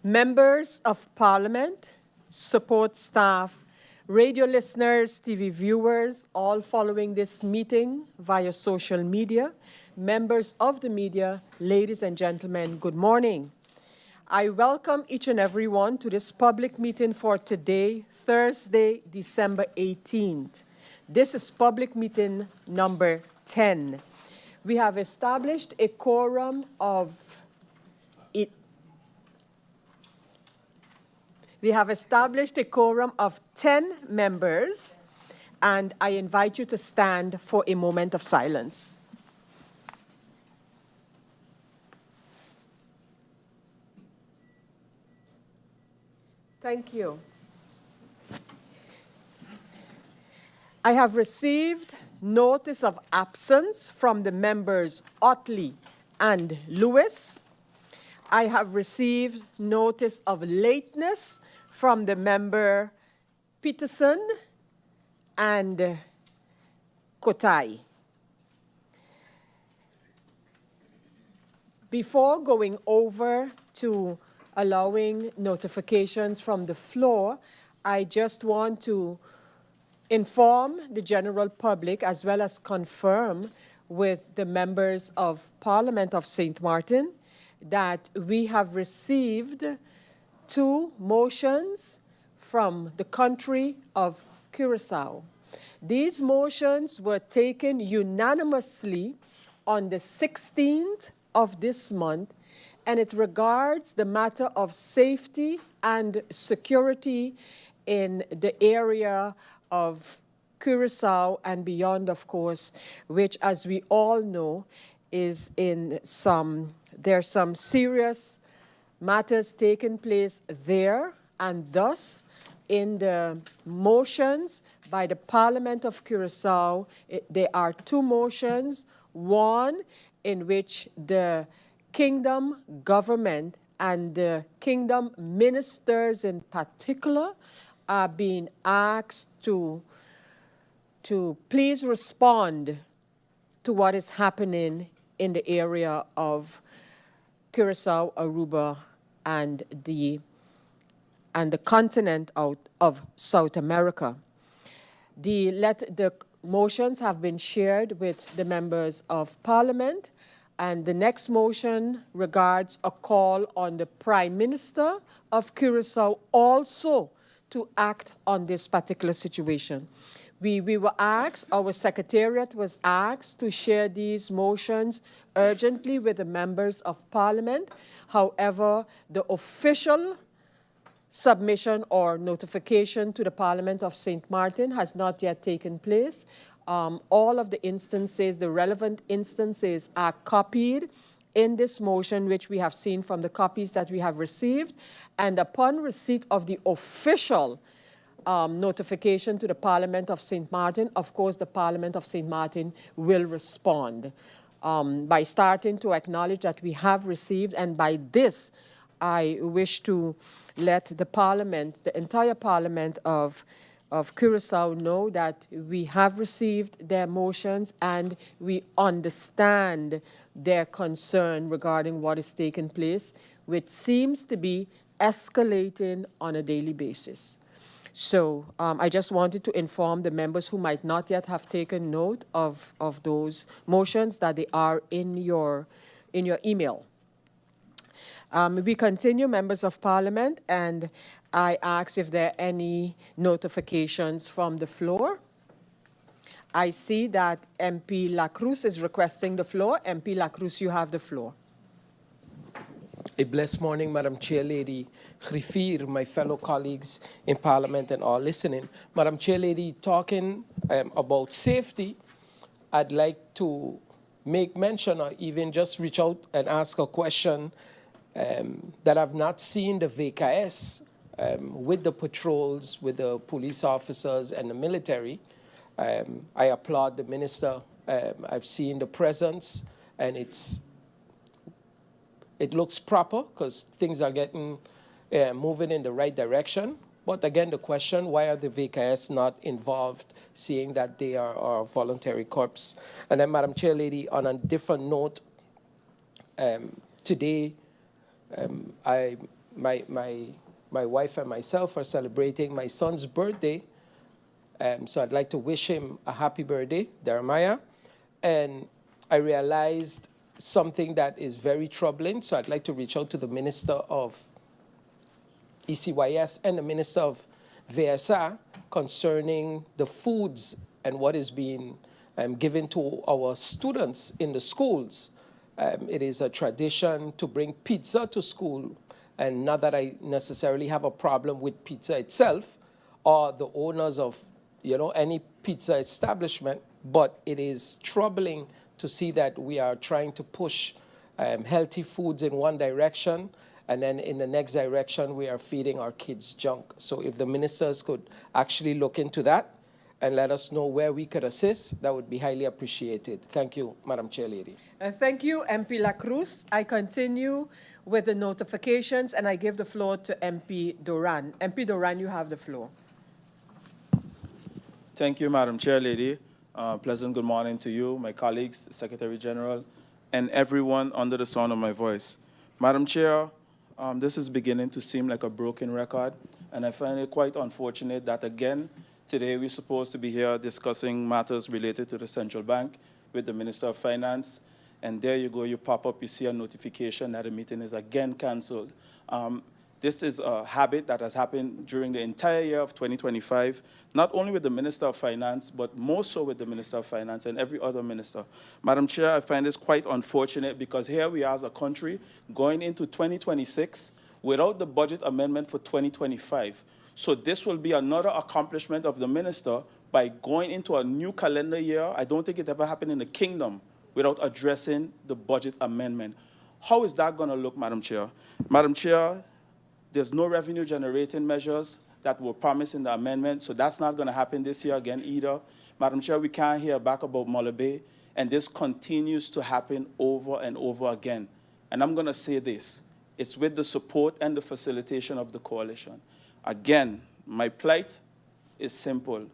Members of Parliament, support staff, radio listeners, TV viewers, all following this meeting via social media, members of the media, ladies and gentlemen, good morning. I welcome each and every one to this public meeting for today, Thursday, December 18th. This is public meeting number 10. We have established a quorum of 10 members, and I invite you to stand for a moment of silence. Thank you. I have received notice of absence from the members Otley and Lewis. I have received notice of lateness from the member Peterson and Kotai. Before going over to allowing notifications from the floor, I just want to inform the general public as well as confirm with the members of Parliament of St. Martin that we have received 2 motions from the country of Curaçao. These motions were taken unanimously on the 16th of this month, and it regards the matter of safety and security in the area of Curaçao and beyond, of course, which, as we all know, is in there's some serious matters taking place there, and thus in the motions by the Parliament of Curaçao, there are 2 motions, one in which the Kingdom government and the Kingdom ministers in particular are being asked to please respond to what is happening in the area of Curaçao, Aruba, and the continent out of South America. The motions have been shared with the members of Parliament, and the next motion regards a call on the Prime Minister of Curaçao also to act on this particular situation. We were asked, our secretariat was asked to share these motions urgently with the members of Parliament. However, the official submission or notification to the Parliament of St. Martin has not yet taken place. All of the instances, the relevant instances, are copied in this motion, which we have seen from the copies that we have received. And upon receipt of the official notification to the Parliament of St. Martin, of course, the Parliament of St. Martin will respond by starting to acknowledge that we have received, and by this, I wish to let the Parliament, the entire Parliament of Curaçao know that we have received their motions and we understand their concern regarding what is taking place, which seems to be escalating on a daily basis. So I just wanted to inform the members who might not yet have taken note of those motions that they are in your email. We continue, members of Parliament, and I ask if there are any notifications from the floor. I see that MP Lacruz is requesting the floor. MP Lacruz, you have the floor. A blessed morning, Madam Chair Lady Griffier, my fellow colleagues in Parliament and all listening. Madam Chair Lady, talking about safety, I'd like to make mention or even just reach out and ask a question that I've not seen the VKS with the patrols, with the police officers and the military. I applaud the minister. I've seen the presence, and it looks proper because things are getting moving in the right direction. But again, the question, why are the VKS not involved, seeing that they are a voluntary corps? And then, Madam Chair Lady, on a different note, today my wife and myself are celebrating my son's birthday. So I'd like to wish him a happy birthday, Jeremiah. And I realized something that is very troubling. So I'd like to reach out to the Minister of ECYS and the Minister of VSA concerning the foods and what is being given to our students in the schools. It is a tradition to bring pizza to school, and not that I necessarily have a problem with pizza itself or the owners of any pizza establishment, but it is troubling to see that we are trying to push healthy foods in one direction, and then in the next direction, we are feeding our kids junk. So if the ministers could actually look into that and let us know where we could assist, that would be highly appreciated. Thank you, Madam Chair Lady. Thank you, MP La Cruz. I continue with the notifications, and I give the floor to MP Duran. MP Duran, you have the floor. Thank you, Madam Chair Lady. Pleasant good morning to you, my colleagues, Secretary General, and everyone under the sound of my voice. Madam Chair, this is beginning to seem like a broken record, and I find it quite unfortunate that, again, today we're supposed to be here discussing matters related to the central bank with the Minister of Finance, and there you go, you pop up, you see a notification that the meeting is again canceled. This is a habit that has happened during the entire year of 2025, not only with the Minister of Finance, but more so with the Minister of Finance and every other minister. Madam Chair, I find this quite unfortunate because here we are as a country going into 2026 without the budget amendment for 2025. So this will be another accomplishment of the minister by going into a new calendar year. I don't think it ever happened in the kingdom without addressing the budget amendment. How is that going to look, Madam Chair? Madam Chair, there's no revenue generating measures that were promised in the amendment, so that's not going to happen this year again either. Madam Chair, we can't hear back about Muller Bay, and this continues to happen over and over again. And I'm going to say this. It's with the support and the facilitation of the coalition. Again, my plight is simple.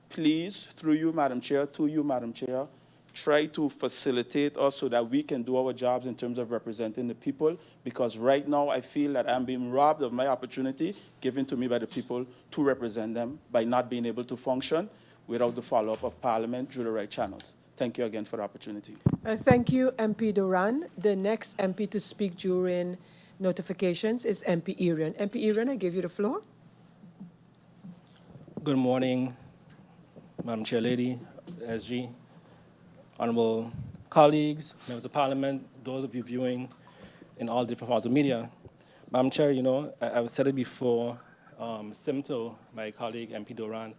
Please, through you, Madam Chair, to you, Madam Chair, try to facilitate us so that we can do our jobs in terms of representing the people, because right now I feel that I'm being robbed of my opportunity given to me by the people to represent them by not being able to function without the follow-up of Parliament through the right channels. Thank you again for the opportunity. Thank you, MP Duran. The next MP to speak during notifications is MP Irian. MP Irian, I give you the floor. Good morning, Madam Chair Lady, SG. Honorable colleagues, members of Parliament, those of you viewing in all different forms of media. Madam Chair, I've said it before, similar to my colleague MP Duran,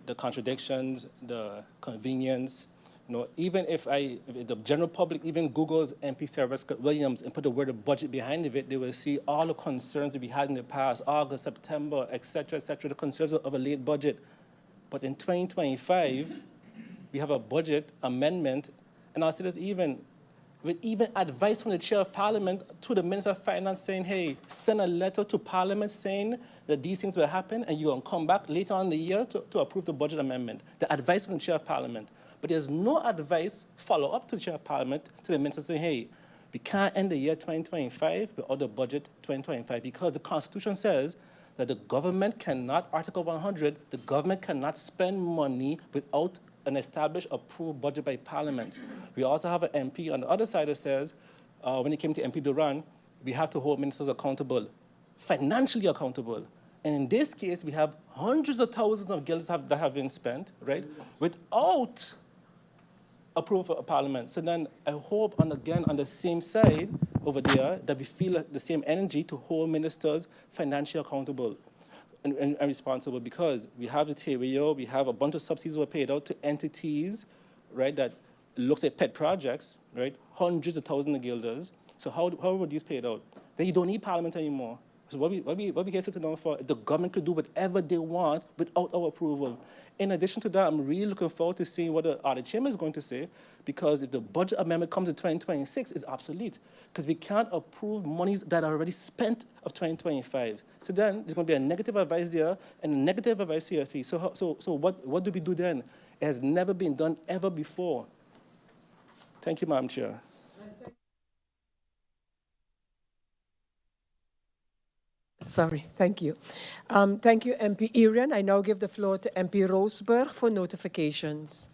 the contradictions, the convenience, even if the general public even Googles MP Sarah Scott Williams and put the word of budget behind it, they will see all the concerns that we had in the past, August, September, et cetera, the concerns of a late budget. But in 2025, we have a budget amendment, and I'll say this with advice from the Chair of Parliament to the Minister of Finance saying, hey, send a letter to Parliament saying that these things will happen and you're going to come back later on in the year to approve the budget amendment. The advice from the Chair of Parliament. But there's no advice follow-up to the Chair of Parliament to the Minister saying, hey, we can't end the year 2025 without the budget 2025 because the Constitution says that the government cannot, Article 100, the government cannot spend money without an established, approved budget by Parliament. We also have an MP on the other side that says, when it came to MP Duran, we have to hold ministers accountable, financially accountable. And in this case, we have hundreds of thousands of guilders that have been spent, right, without approval of Parliament. So then I hope, and again, on the same side over there, that we feel the same energy to hold ministers financially accountable and responsible, because we have the TWO, we have a bunch of subsidies were paid out to entities, right, that looks at pet projects, right, hundreds of thousands of guilders. So how were these paid out? Then you don't need Parliament anymore. So what we here sitting down for, the government could do whatever they want without our approval. In addition to that, I'm really looking forward to seeing what the chamber is going to say, because if the budget amendment comes in 2026, it's obsolete, because we can't approve monies that are already spent of 2025. So then there's going to be a negative advice there and a negative advice here. So what do we do then? It has never been done ever before. Thank you, Madam Chair. Sorry, thank you. Thank you, MP Irian. I now give the floor to MP Roseberg for notifications.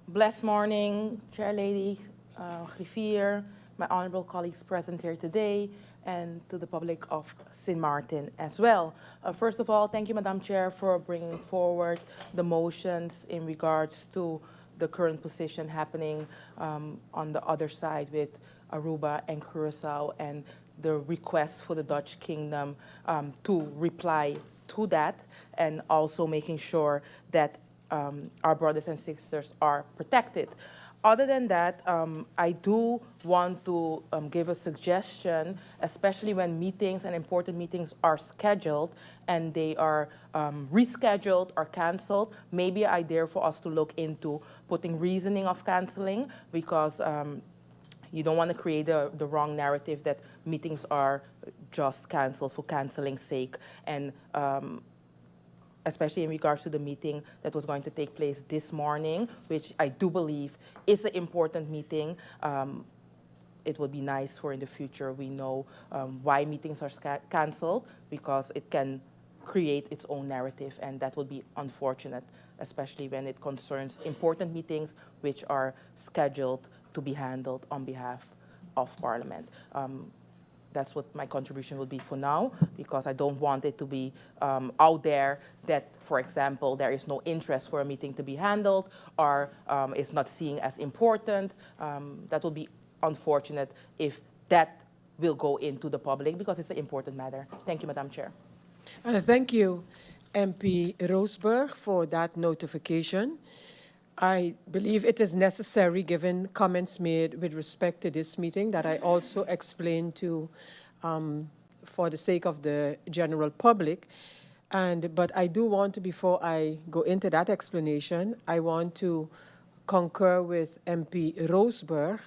Blessed morning, Chair Lady Griffier, my honorable colleagues present here today, and to the public of St. Martin as well. First of all, thank you, Madam Chair, for bringing forward the motions in regards to the current position happening on the other side with Aruba and Curacao, and the request for the Dutch Kingdom to reply to that, and also making sure that our brothers and sisters are protected. Other than that, I do want to give a suggestion, especially when meetings and important meetings are scheduled and they are rescheduled or canceled. Maybe I dare for us to look into putting reasoning of canceling, because you don't want to create the wrong narrative that meetings are just canceled for canceling's sake. And especially in regards to the meeting that was going to take place this morning, which I do believe is an important meeting. It would be nice for in the future we know why meetings are canceled, because it can create its own narrative, and that would be unfortunate, especially when it concerns important meetings which are scheduled to be handled on behalf of Parliament. That's what my contribution will be for now, because I don't want it to be out there that, for example, there is no interest for a meeting to be handled, or is not seen as important. That will be unfortunate if that will go into the public, because it's an important matter. Thank you, Madam Chair. Thank you, MP Roseberg, for that notification. I believe it is necessary, given comments made with respect to this meeting, that I also explain to, for the sake of the general public. But I do want to, before I go into that explanation, I want to concur with MP Roseberg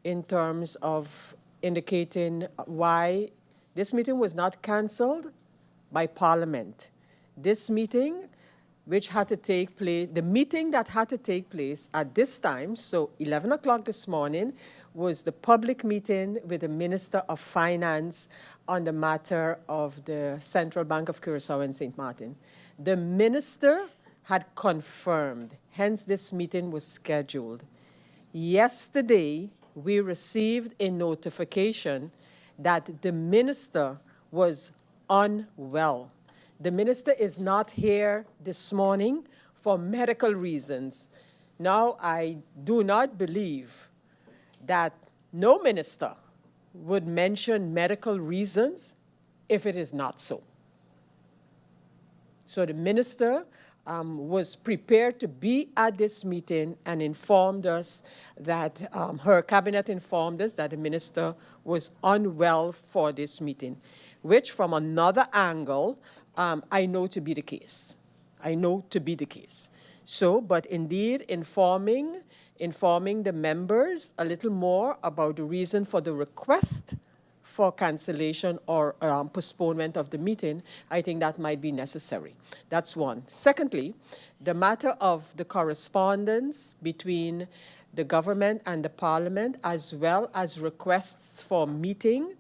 in terms of indicating why this meeting was not cancelled by Parliament. This meeting, which had to take place, the meeting that had to take place at this time, so 11 o'clock this morning, was the public meeting with the Minister of Finance on the matter of the Central Bank of Curacao and St. Martin. The minister had confirmed, hence this meeting was scheduled. Yesterday, we received a notification that the minister was unwell. The minister is not here this morning for medical reasons. Now, I do not believe that no minister would mention medical reasons if it is not so. So the minister was prepared to be at this meeting and informed us that her cabinet informed us that the minister was unwell for this meeting, which from another angle, I know to be the case. I know to be the case. So, but indeed, informing the members a little more about the reason for the request for cancellation or postponement of the meeting, I think that might be necessary. That's one. Secondly, the matter of the correspondence between the government and the Parliament, as well as requests for meeting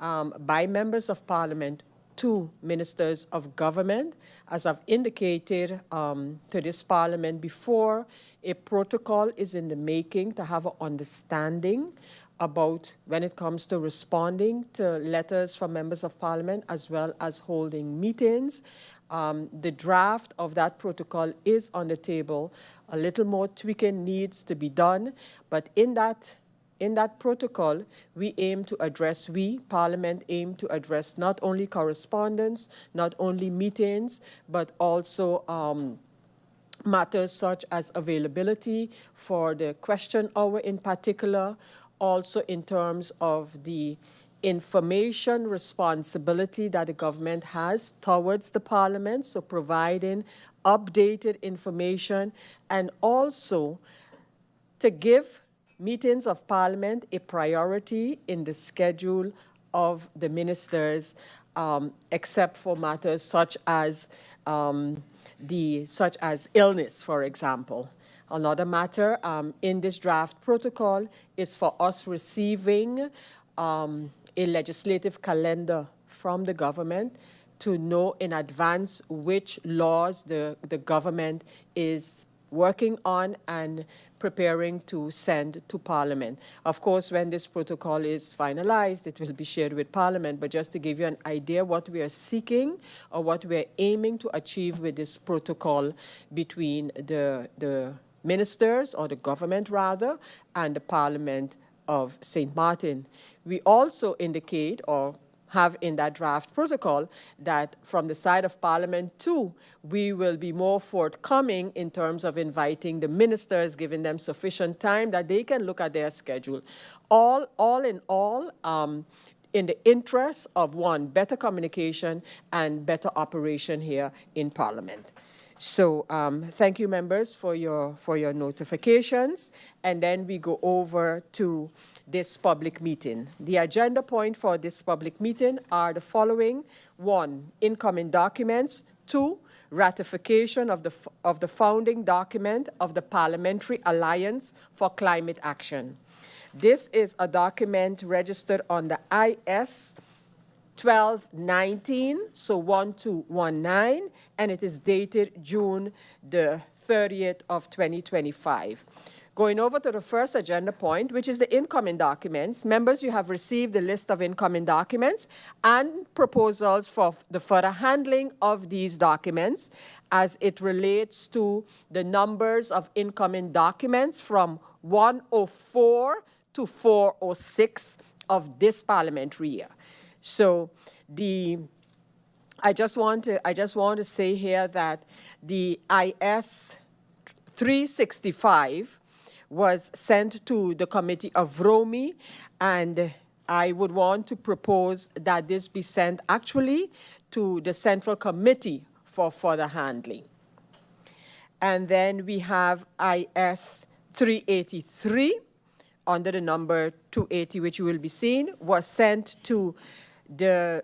by members of Parliament to ministers of government. As I've indicated to this Parliament before, a protocol is in the making to have an understanding about when it comes to responding to letters from members of Parliament, as well as holding meetings. The draft of that protocol is on the table. A little more tweaking needs to be done, but in that protocol, Parliament aim to address not only correspondence, not only meetings, but also matters such as availability for the question hour in particular, also in terms of the information responsibility that the government has towards the Parliament, so providing updated information, and also to give meetings of Parliament a priority in the schedule of the ministers, except for matters such as illness, for example. Another matter in this draft protocol is for us receiving a legislative calendar from the government to know in advance which laws the government is working on and preparing to send to Parliament. Of course, when this protocol is finalized, it will be shared with Parliament, but just to give you an idea what we are seeking or what we are aiming to achieve with this protocol between the ministers, or the government rather, and the Parliament of St. Martin. We also indicate, or have in that draft protocol, that from the side of Parliament too, we will be more forthcoming in terms of inviting the ministers, giving them sufficient time that they can look at their schedule. All in all, in the interest of, one, better communication and better operation here in Parliament. So thank you, members, for your notifications. And then we go over to this public meeting. The agenda point for this public meeting are the following: 1, incoming documents; 2, ratification of the founding document of the Parliamentary Alliance for Climate Action. This is a document registered on the IS 1219, so 1219, and it is dated June the 30th of 2025. Going over to the first agenda point, which is the incoming documents. Members, you have received the list of incoming documents and proposals for the further handling of these documents as it relates to the numbers of incoming documents from 104 to 406 of this parliamentary year. So I just want to say here that the IS 365 was sent to the Committee of Romy, and I would want to propose that this be sent actually to the Central Committee for further handling. And then we have IS 383 under the number 280, which you will be seeing, was sent to the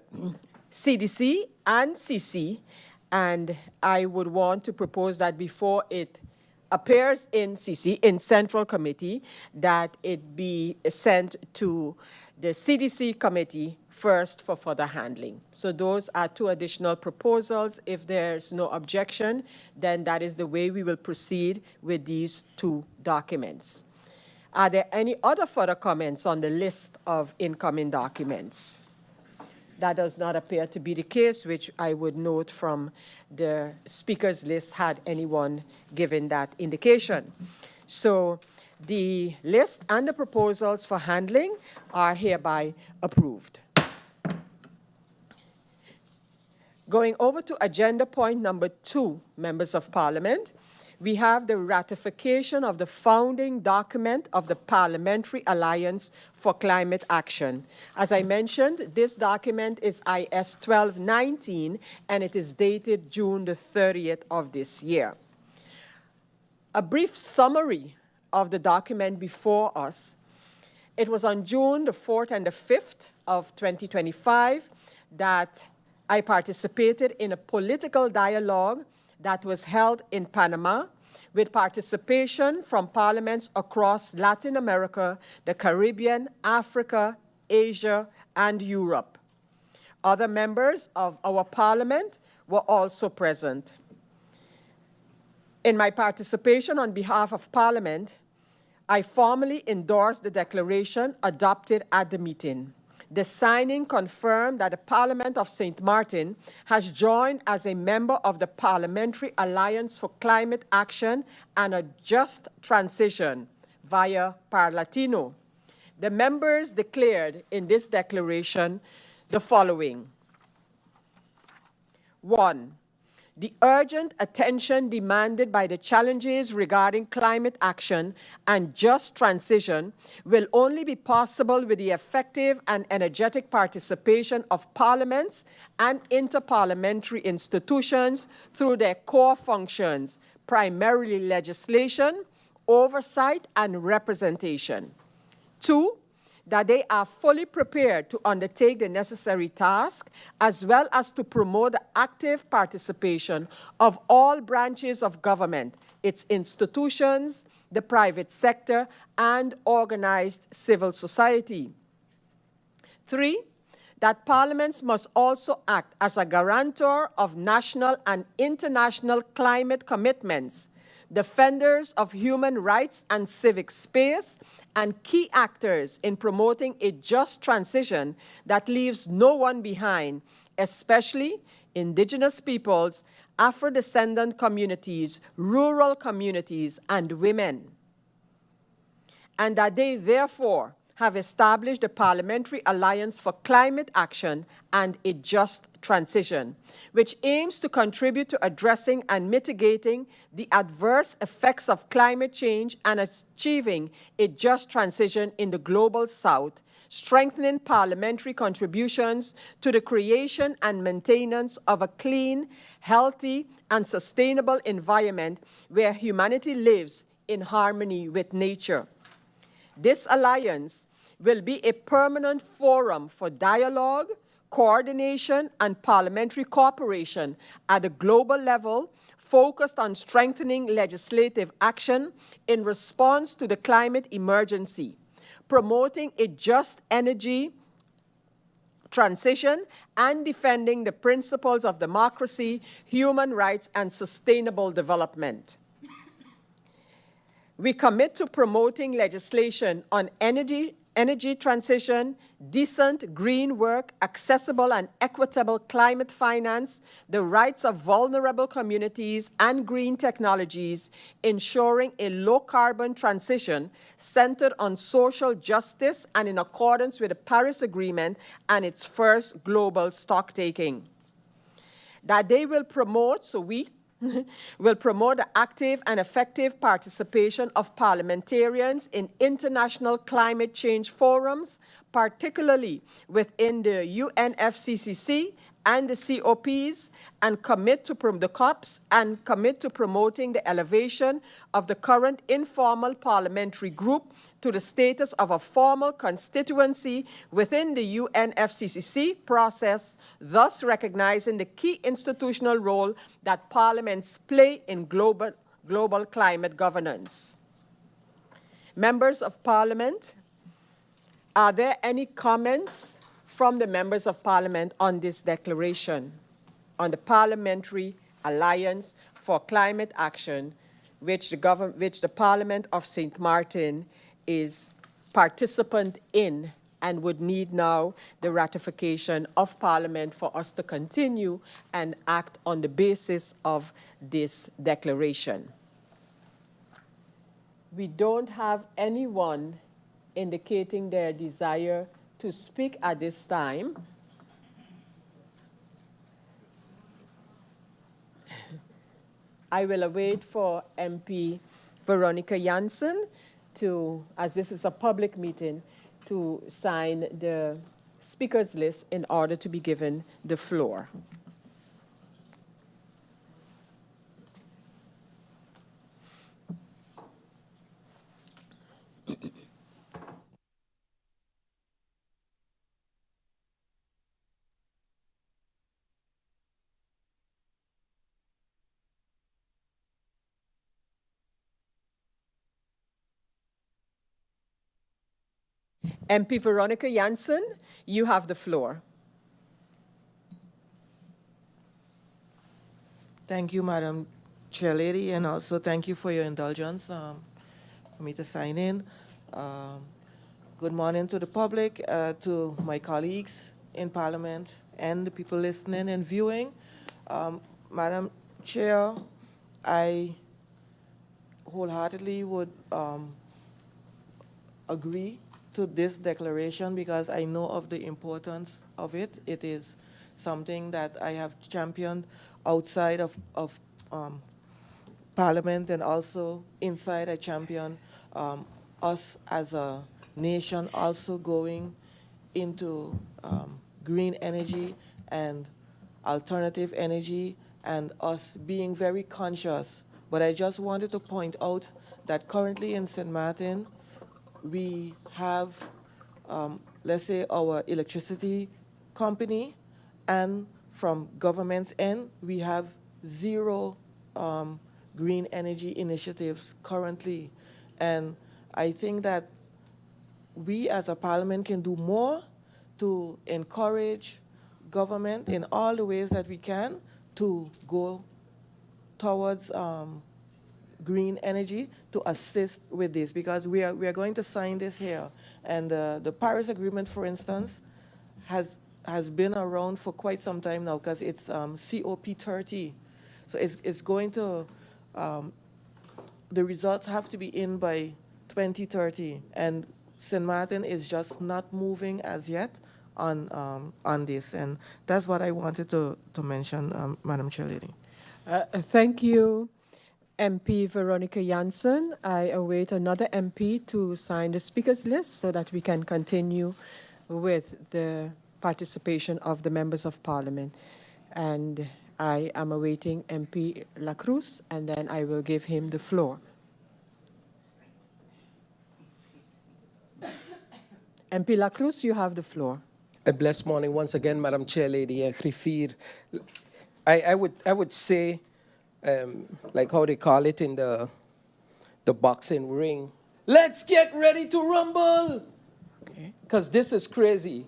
CDC and CC, and I would want to propose that before it appears in CC, in Central Committee, that it be sent to the CDC Committee first for further handling. So those are 2 additional proposals. If there's no objection, then that is the way we will proceed with these 2 documents. Are there any other further comments on the list of incoming documents? That does not appear to be the case, which I would note from the speakers list had anyone given that indication. So the list and the proposals for handling are hereby approved. Going over to agenda point number 2, members of Parliament, we have the ratification of the founding document of the Parliamentary Alliance for Climate Action. As I mentioned, this document is IS 1219, and it is dated June the 30th of this year. A brief summary of the document before us. It was on June the 4th and the 5th of 2025 that I participated in a political dialogue that was held in Panama with participation from parliaments across Latin America, the Caribbean, Africa, Asia, and Europe. Other members of our parliament were also present. In my participation on behalf of Parliament, I formally endorsed the declaration adopted at the meeting. The signing confirmed that the Parliament of St. Martin has joined as a member of the Parliamentary Alliance for Climate Action and a Just Transition via Parlatino. The members declared in this declaration the following. 1. The urgent attention demanded by the challenges regarding climate action and just transition will only be possible with the effective and energetic participation of parliaments and interparliamentary institutions through their core functions, primarily legislation, oversight, and representation. 2, that they are fully prepared to undertake the necessary task, as well as to promote the active participation of all branches of government, its institutions, the private sector, and organized civil society. 3, that parliaments must also act as a guarantor of national and international climate commitments, defenders of human rights and civic space, and key actors in promoting a just transition that leaves no one behind, especially indigenous peoples, Afro-descendant communities, rural communities, and women. And that they therefore have established the Parliamentary Alliance for Climate Action and a Just Transition, which aims to contribute to addressing and mitigating the adverse effects of climate change and achieving a just transition in the Global South, strengthening parliamentary contributions to the creation and maintenance of a clean, healthy, and sustainable environment where humanity lives in harmony with nature. This alliance will be a permanent forum for dialogue, coordination, and parliamentary cooperation at a global level, focused on strengthening legislative action in response to the climate emergency, promoting a just energy transition, and defending the principles of democracy, human rights, and sustainable development. We commit to promoting legislation on energy transition, decent green work, accessible and equitable climate finance, the rights of vulnerable communities, and green technologies, ensuring a low-carbon transition centered on social justice and in accordance with the Paris Agreement and its first global stocktaking. That they will promote, so we will promote the active and effective participation of parliamentarians in international climate change forums, particularly within the UNFCCC and the COPs, and commit to the COPs, and commit to promoting the elevation of the current informal parliamentary group to the status of a formal constituency within the UNFCCC process, thus recognizing the key institutional role that parliaments play in global climate governance. Members of Parliament, are there any comments from the members of Parliament on this declaration, on the Parliamentary Alliance for Climate Action, which the Parliament of St. Martin is participant in and would need now the ratification of Parliament for us to continue and act on the basis of this declaration? We don't have anyone indicating their desire to speak at this time. I will await for MP Veronica Janssen to, as this is a public meeting, to sign the speakers list in order to be given the floor. MP Veronica Janssen, you have the floor. Thank you, Madam Chairlady, and also thank you for your indulgence for me to sign in. Good morning to the public, to my colleagues in Parliament, and the people listening and viewing. Madam Chair, I wholeheartedly would agree to this declaration because I know of the importance of it. It is something that I have championed outside of Parliament, and also inside I champion us as a nation also going into green energy and alternative energy, and us being very conscious. But I just wanted to point out that currently in St. Martin, we have, let's say, our electricity company, and from government's end, we have zero green energy initiatives currently. And I think that we as a parliament can do more to encourage government in all the ways that we can to go towards green energy to assist with this, because we are going to sign this here. And the Paris Agreement, for instance, has been around for quite some time now, because it's COP30. So it's going to, the results have to be in by 2030. And St. Martin is just not moving as yet on this. And that's what I wanted to mention, Madam Chair Lady. Thank you, MP Veronica Janssen. I await another MP to sign the speakers list so that we can continue with the participation of the members of parliament. And I am awaiting MP La Cruz, and then I will give him the floor. MP La Cruz, you have the floor. A blessed morning once again, Madam Chair Lady and Griffier. I would say, like how they call it in the boxing ring, let's get ready to rumble. Because this is crazy.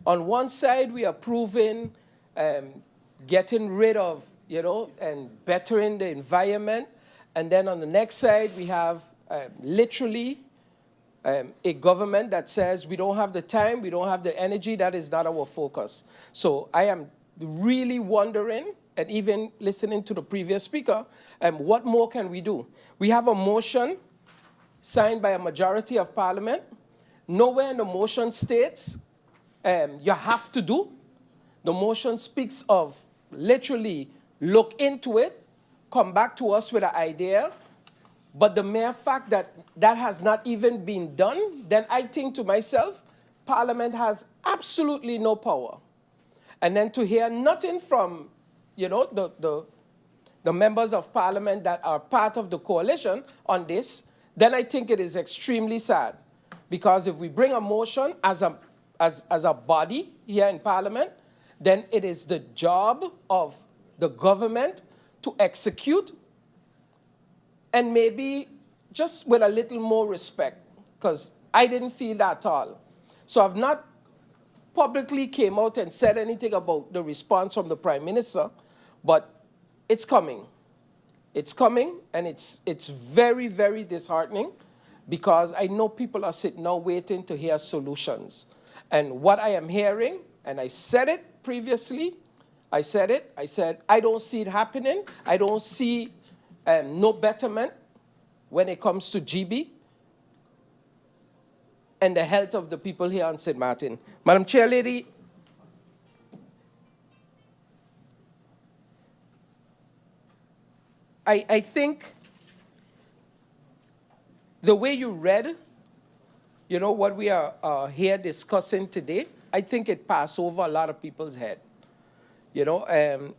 On one side, we are proving getting rid of, and bettering the environment. And then on the next side, we have literally a government that says we don't have the time, we don't have the energy, that is not our focus. So I am really wondering, and even listening to the previous speaker, what more can we do? We have a motion signed by a majority of parliament. Nowhere in the motion states you have to do. The motion speaks of literally look into it, come back to us with an idea. But the mere fact that that has not even been done, then I think to myself, Parliament has absolutely no power. And then to hear nothing from, the members of Parliament that are part of the coalition on this, then I think it is extremely sad. Because if we bring a motion as a body here in Parliament, then it is the job of the government to execute, and maybe just with a little more respect, because I didn't feel that at all. So I've not publicly came out and said anything about the response from the Prime Minister, but it's coming. It's coming, and it's very, very disheartening, because I know people are sitting now waiting to hear solutions. And what I am hearing, and I said it previously, I said, I don't see it happening. I don't see no betterment when it comes to GB and the health of the people here on St. Martin. Madam Chair Lady, I think the way you read, what we are here discussing today, I think it passed over a lot of people's head. And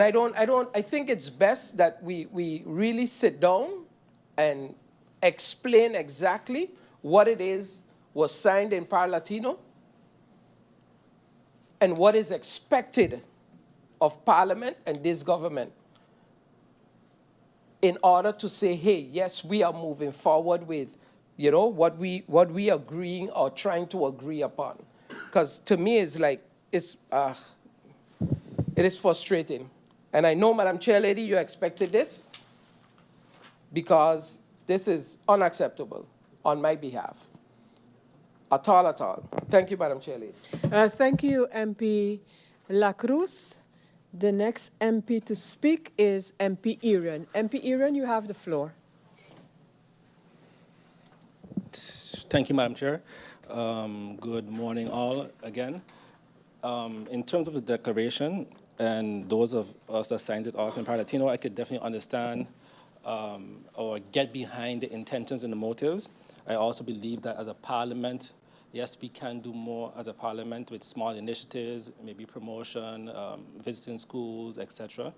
I think it's best that we really sit down and explain exactly what it is was signed in Parlatino and what is expected of Parliament and this government in order to say, hey, yes, we are moving forward with, what we agreeing or trying to agree upon. Because to me, it's like, it is frustrating. And I know, Madam Chair Lady, you expected this, because this is unacceptable on my behalf. At all. Thank you, Madam Chair Lady. Thank you, MP La Cruz. The next MP to speak is MP Aaron. MP Aaron, you have the floor. Thank you, Madam Chair. Good morning, all, again. In terms of the declaration, and those of us that signed it off in Parlatino, I could definitely understand or get behind the intentions and the motives. I also believe that as a parliament, yes, we can do more as a parliament with small initiatives, maybe promotion, visiting schools, etc.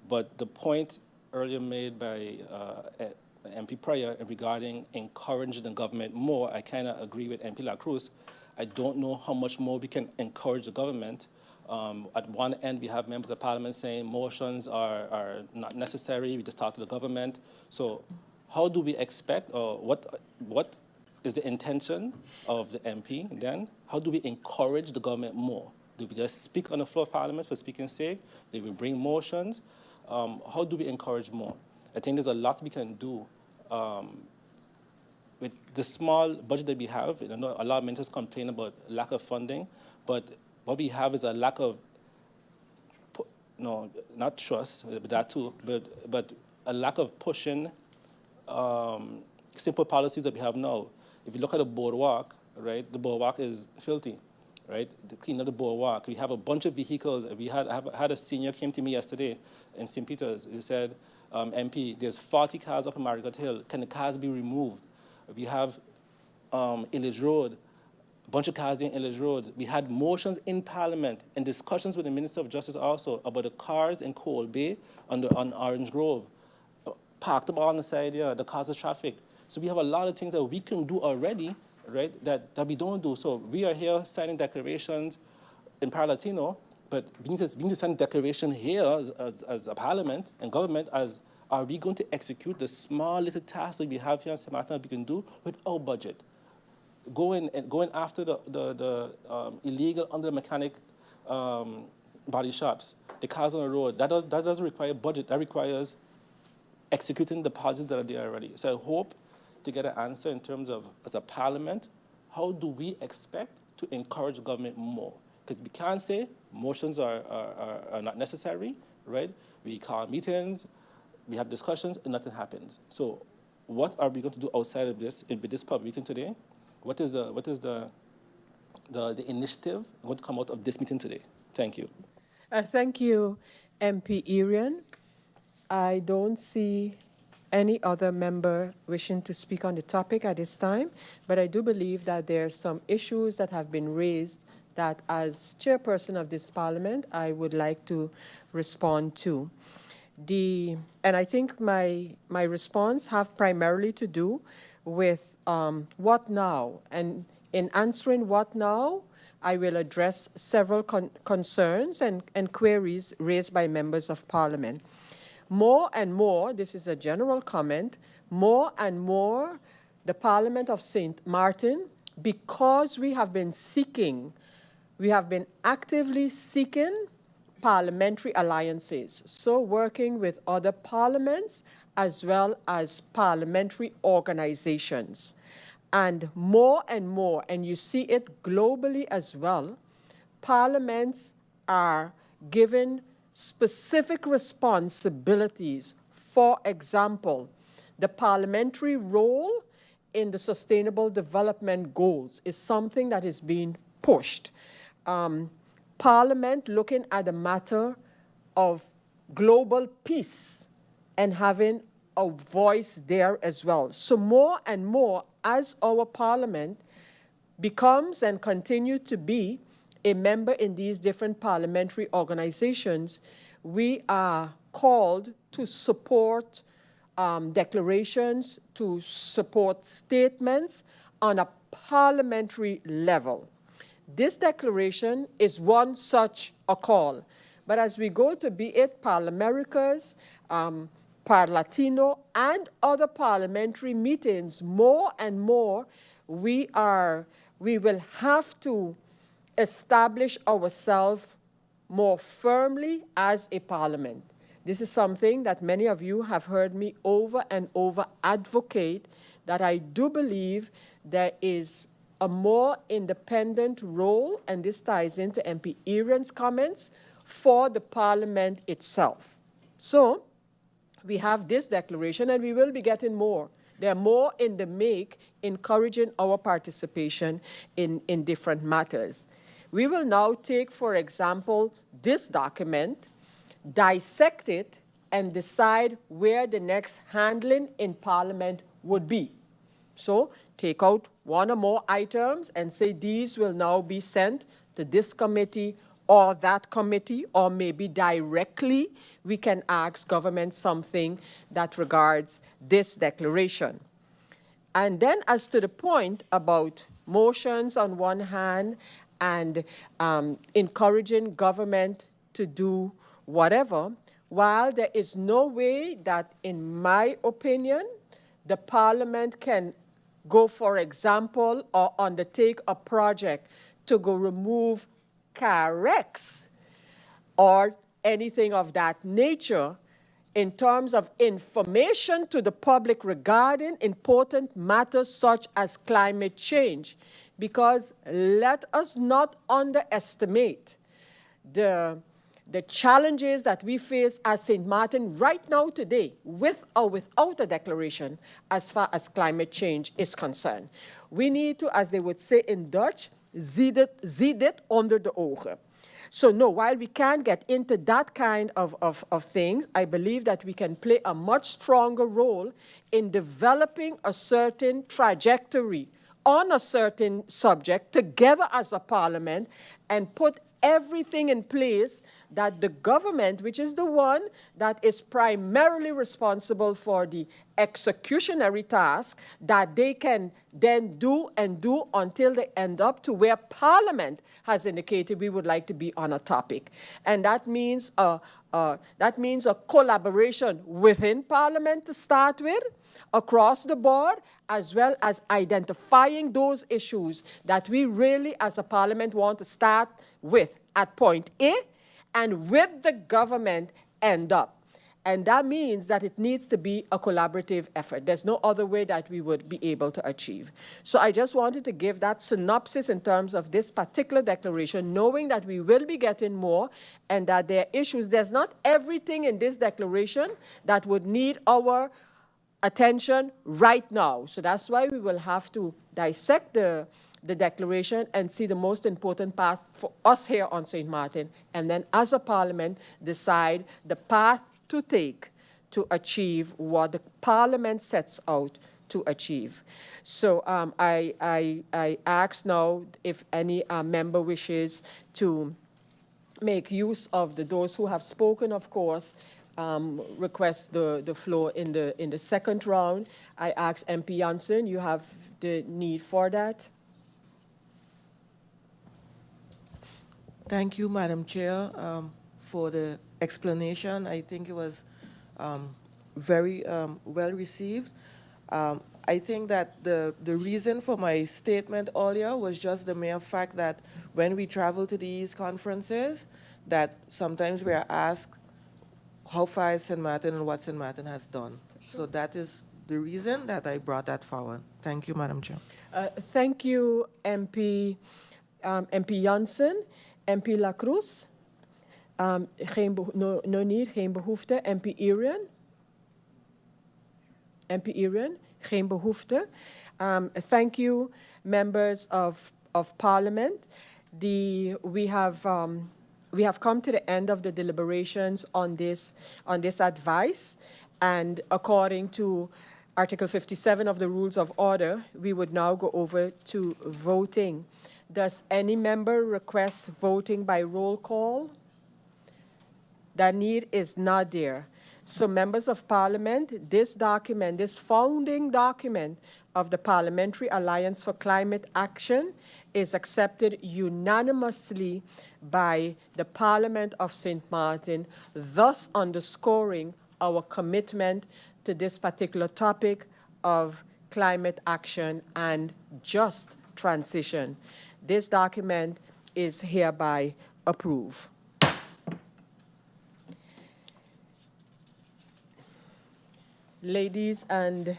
But the point earlier made by MP Pryor regarding encouraging the government more, I kind of agree with MP La Cruz. I don't know how much more we can encourage the government. At one end, we have members of parliament saying motions are not necessary, we just talk to the government. So how do we expect, or what is the intention of the MP then? How do we encourage the government more? Do we just speak on the floor of Parliament for speaking sake? Do we bring motions? How do we encourage more? I think there's a lot we can do with the small budget that we have. I know a lot of ministers complain about lack of funding, but what we have is a lack of, no, not trust, but that too, but a lack of pushing simple policies that we have now. If you look at the boardwalk, right, the boardwalk is filthy, right? The clean up the boardwalk. We have a bunch of vehicles. I had a senior came to me yesterday in St. Peter's. He said, MP, there's 40 cars up in Marigot Hill. Can the cars be removed? We have Illich Road, a bunch of cars in Illich Road. We had motions in Parliament and discussions with the Minister of Justice also about the cars in Coal Bay on Orange Grove, parked up on the side here, the cars of traffic. So we have a lot of things that we can do already, right, that we don't do. So we are here signing declarations in Parlatino, but we need to send a declaration here as a Parliament and government as, are we going to execute the small little tasks that we have here in St. Martin that we can do with our budget? Going after the illegal under mechanic body shops, the cars on the road, that doesn't require budget, that requires executing the policies that are there already. So I hope to get an answer in terms of, as a Parliament, how do we expect to encourage government more? Because we can't say motions are not necessary, right? We call meetings, we have discussions, and nothing happens. So what are we going to do outside of this, with this public meeting today? What is the initiative going to come out of this meeting today? Thank you. Thank you, MP Irian. I don't see any other member wishing to speak on the topic at this time, but I do believe that there are some issues that have been raised that as chairperson of this Parliament, I would like to respond to. And I think my response have primarily to do with what now. And in answering what now, I will address several concerns and queries raised by members of Parliament. More and more, this is a general comment, more and more the Parliament of St. Martin, because we have been actively seeking parliamentary alliances, so working with other parliaments as well as parliamentary organizations. And more, and you see it globally as well, parliaments are given specific responsibilities. For example, the parliamentary role in the Sustainable Development Goals is something that is being pushed. Parliament looking at the matter of global peace and having a voice there as well. So more and more, as our Parliament becomes and continues to be a member in these different parliamentary organizations, we are called to support declarations, to support statements on a parliamentary level. This declaration is one such a call. But as we go to be it Parlamericas, Parlatino, and other parliamentary meetings, more and more we will have to establish ourselves more firmly as a parliament. This is something that many of you have heard me over and over advocate, that I do believe there is a more independent role, and this ties into MP Irian's comments, for the Parliament itself. So we have this declaration, and we will be getting more. There are more in the make, encouraging our participation in different matters. We will now take, for example, this document, dissect it, and decide where the next handling in Parliament would be. So take out one or more items and say these will now be sent to this committee or that committee, or maybe directly we can ask government something that regards this declaration. And then as to the point about motions on one hand and encouraging government to do whatever, while there is no way that, in my opinion, the Parliament can go, for example, or undertake a project to go remove carex or anything of that nature in terms of information to the public regarding important matters such as climate change. Because let us not underestimate the challenges that we face as St. Martin right now today, with or without a declaration, as far as climate change is concerned. We need to, as they would say in Dutch, zie dit onder de ogen. So no, while we can't get into that kind of things, I believe that we can play a much stronger role in developing a certain trajectory on a certain subject together as a parliament and put everything in place that the government, which is the one that is primarily responsible for the executionary task, that they can then do and do until they end up to where Parliament has indicated we would like to be on a topic. And that means a collaboration within Parliament to start with, across the board, as well as identifying those issues that we really as a parliament want to start with at point A and with the government end up. And that means that it needs to be a collaborative effort. There's no other way that we would be able to achieve. So I just wanted to give that synopsis in terms of this particular declaration, knowing that we will be getting more and that there are issues. There's not everything in this declaration that would need our attention right now. So that's why we will have to dissect the declaration and see the most important part for us here on St. Martin, and then as a parliament decide the path to take to achieve what the parliament sets out to achieve. So I ask now if any member wishes to make use of those who have spoken, of course, request the floor in the second round. I ask MP Janssen, you have the need for that? Thank you, Madam Chair, for the explanation. I think it was very well received. I think that the reason for my statement earlier was just the mere fact that when we travel to these conferences, that sometimes we are asked how far is St. Martin and what St. Martin has done. Sure. So that is the reason that I brought that forward. Thank you, Madam Chair. Thank you, MP Janssen. MP La Cruz? No need, geen behoefte. MP Irian? MP Irian? Geen behoefte. Thank you, members of Parliament. We have come to the end of the deliberations on this advice, and according to Article 57 of the Rules of Order, we would now go over to voting. Does any member request voting by roll call? That need is not there. So members of Parliament, this document, this founding document of the Parliamentary Alliance for Climate Action is accepted unanimously by the Parliament of St. Martin, thus underscoring our commitment to this particular topic of climate action and just transition. This document is hereby approved. Ladies and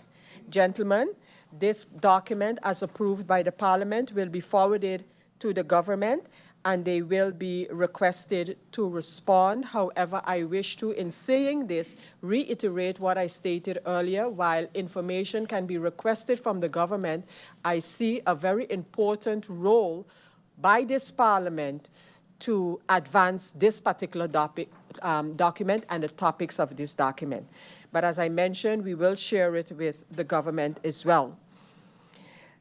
gentlemen, this document, as approved by the Parliament, will be forwarded to the government, and they will be requested to respond. However, I wish to, in saying this, reiterate what I stated earlier. While information can be requested from the government, I see a very important role by this Parliament to advance this particular document and the topics of this document. But as I mentioned, we will share it with the government as well.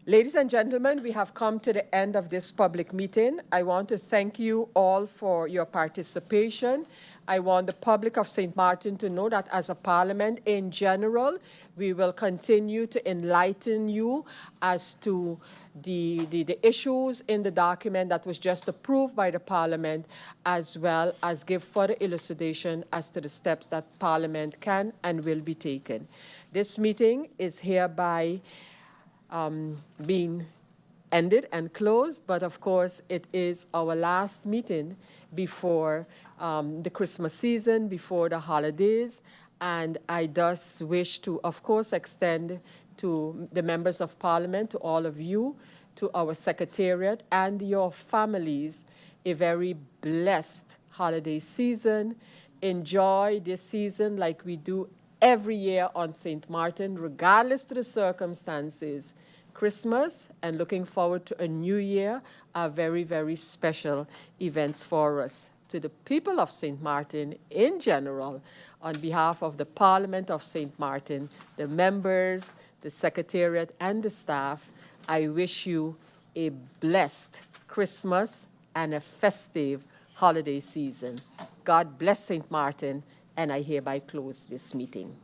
Ladies and gentlemen, we have come to the end of this public meeting. I want to thank you all for your participation. I want the public of St. Martin to know that as a parliament in general, we will continue to enlighten you as to the issues in the document that was just approved by the parliament, as well as give further elucidation as to the steps that parliament can and will be taken. This meeting is hereby being ended and closed, but of course it is our last meeting before the Christmas season, before the holidays, and I thus wish to, of course, extend to the members of Parliament, to all of you, to our Secretariat and your families, a very blessed holiday season. Enjoy this season like we do every year on St. Martin, regardless of the circumstances. Christmas and looking forward to a new year are very, very special events for us. To the people of St. Martin in general, on behalf of the Parliament of St. Martin, the members, the Secretariat, and the staff, I wish you a blessed Christmas and a festive holiday season. God bless St. Martin, and I hereby close this meeting.